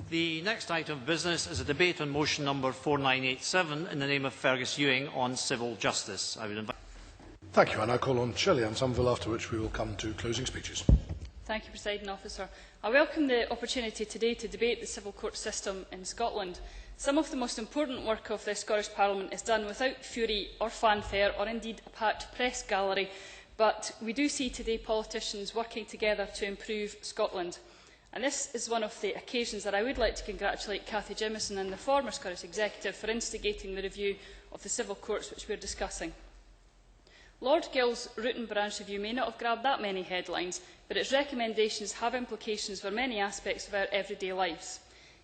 The next item of business is a debate on motion number 4987 in the name of Fergus Ewing on civil justice. I would invite. Thank you. I now call on Shirley-Anne Somerville, after which we will come to closing speeches. Thank you, Presiding Officer. I welcome the opportunity today to debate the civil court system in Scotland. Some of the most important work of the Scottish Parliament is done without fury or fanfare or indeed a packed press gallery, but we do see today politicians working together to improve Scotland. And this is one of the occasions that I would like to congratulate Cathy Jimison and the former Scottish Executive for instigating the review of the civil courts which we are discussing. Lord Gill's root and branch review may not have grabbed that many headlines, but its recommendations have implications for many aspects of our everyday lives.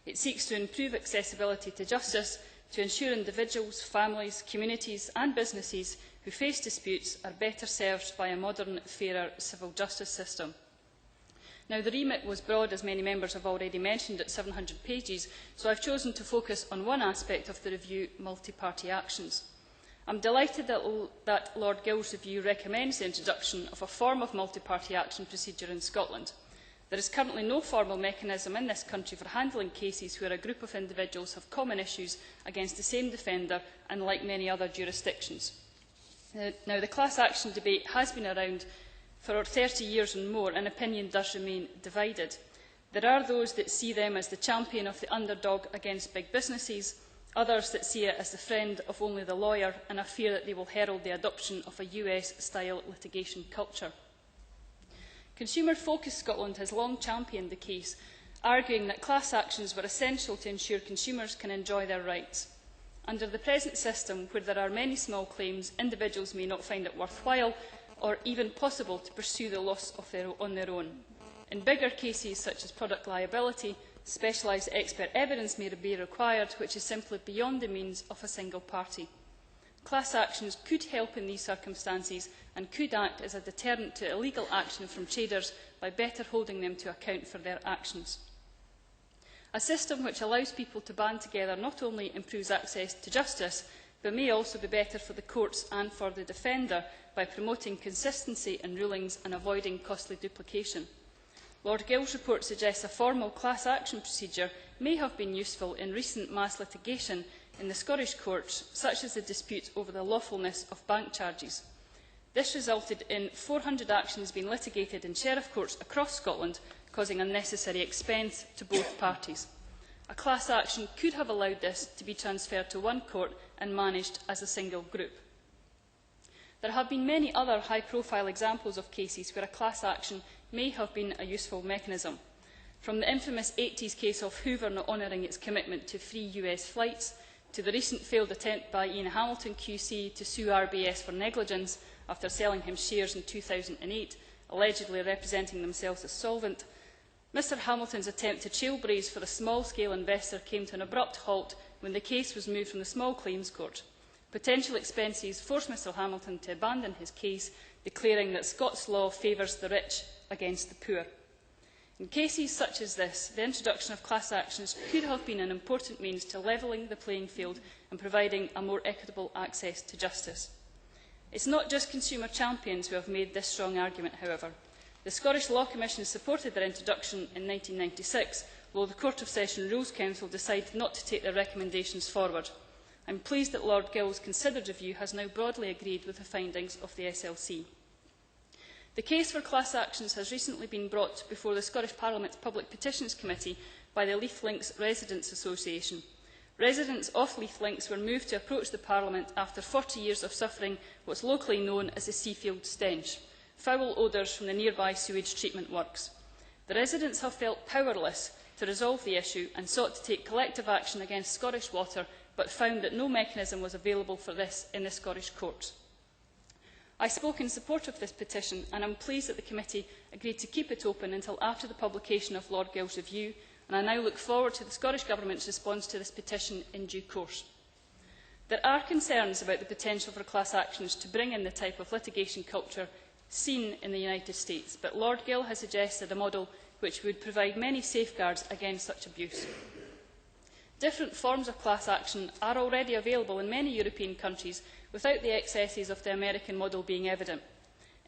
It seeks to improve accessibility to justice, to ensure individuals, families, communities and businesses who face disputes are better served by a modern, fairer civil justice system. Now, the remit was broad, as many members have already mentioned, at 700 pages, so I have chosen to focus on one aspect of the review, multi-party actions. I am delighted that Lord Gill's review recommends the introduction of a form of multi-party action procedure in Scotland. There is currently no formal mechanism in this country for handling cases where a group of individuals have common issues against the same defender, unlike many other jurisdictions. Now, the class action debate has been around for 30 years and more, and opinion does remain divided. There are those that see them as the champion of the underdog against big businesses, others that see it as the friend of only the lawyer, and a fear that they will herald the adoption of a US-style litigation culture. Consumer Focus Scotland has long championed the case, arguing that class actions were essential to ensure consumers can enjoy their rights. Under the present system, where there are many small claims, individuals may not find it worthwhile or even possible to pursue the loss on their own. In bigger cases, such as product liability, specialised expert evidence may be required, which is simply beyond the means of a single party. Class actions could help in these circumstances and could act as a deterrent to illegal action from traders by better holding them to account for their actions. A system which allows people to band together not only improves access to justice, but may also be better for the courts and for the defender by promoting consistency in rulings and avoiding costly duplication. Lord Gill's report suggests a formal class action procedure may have been useful in recent mass litigation in the Scottish courts, such as the dispute over the lawfulness of bank charges. This resulted in 400 actions being litigated in sheriff courts across Scotland, causing unnecessary expense to both parties. A class action could have allowed this to be transferred to one court and managed as a single group. There have been many other high-profile examples of cases where a class action may have been a useful mechanism, from the infamous 80s case of Hoover not honouring its commitment to free US flights, to the recent failed attempt by Ian Hamilton QC to sue RBS for negligence after selling him shares in 2008, allegedly representing themselves as solvent. Mr Hamilton's attempt to trailblaze for a small-scale investor came to an abrupt halt when the case was moved from the Small Claims Court. Potential expenses forced Mr Hamilton to abandon his case, declaring that Scots law favours the rich against the poor. In cases such as this, the introduction of class actions could have been an important means to levelling the playing field and providing a more equitable access to justice. It is not just consumer champions who have made this strong argument, however. The Scottish Law Commission supported their introduction in 1996, although the Court of Session Rules Council decided not to take their recommendations forward. I am pleased that Lord Gill's considered review has now broadly agreed with the findings of the SLC. The case for class actions has recently been brought before the Scottish Parliament's Public Petitions Committee by the Leith Links Residents Association. Residents of Leith Links were moved to approach the Parliament after 40 years of suffering what is locally known as the Seafield stench, foul odours from the nearby sewage treatment works. The residents have felt powerless to resolve the issue and sought to take collective action against Scottish Water, but found that no mechanism was available for this in the Scottish courts. I spoke in support of this petition, and I am pleased that the committee agreed to keep it open until after the publication of Lord Gill's review, and I now look forward to the Scottish Government's response to this petition in due course. There are concerns about the potential for class actions to bring in the type of litigation culture seen in the United States, but Lord Gill has suggested a model which would provide many safeguards against such abuse. Different forms of class action are already available in many European countries without the excesses of the American model being evident.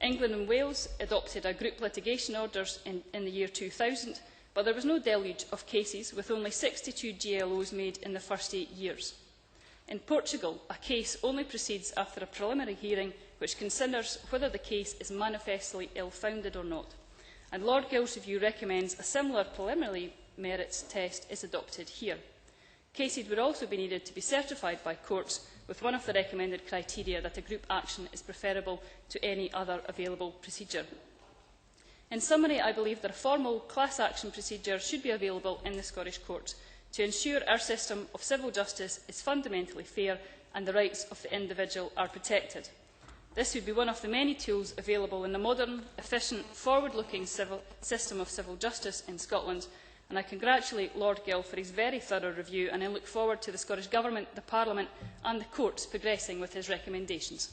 England and Wales adopted a group litigation orders in the year 2000, but there was no deluge of cases, with only 62 GLOs made in the first 8 years. In Portugal, a case only proceeds after a preliminary hearing which considers whether the case is manifestly ill-founded or not, and Lord Gill's review recommends a similar preliminary merits test is adopted here. Cases would also be needed to be certified by courts, with one of the recommended criteria that a group action is preferable to any other available procedure. In summary, I believe that a formal class action procedure should be available in the Scottish courts to ensure our system of civil justice is fundamentally fair and the rights of the individual are protected. This would be one of the many tools available in the modern, efficient, forward-looking system of civil justice in Scotland, and I congratulate Lord Gill for his very thorough review, and I look forward to the Scottish Government, the Parliament and the courts progressing with his recommendations.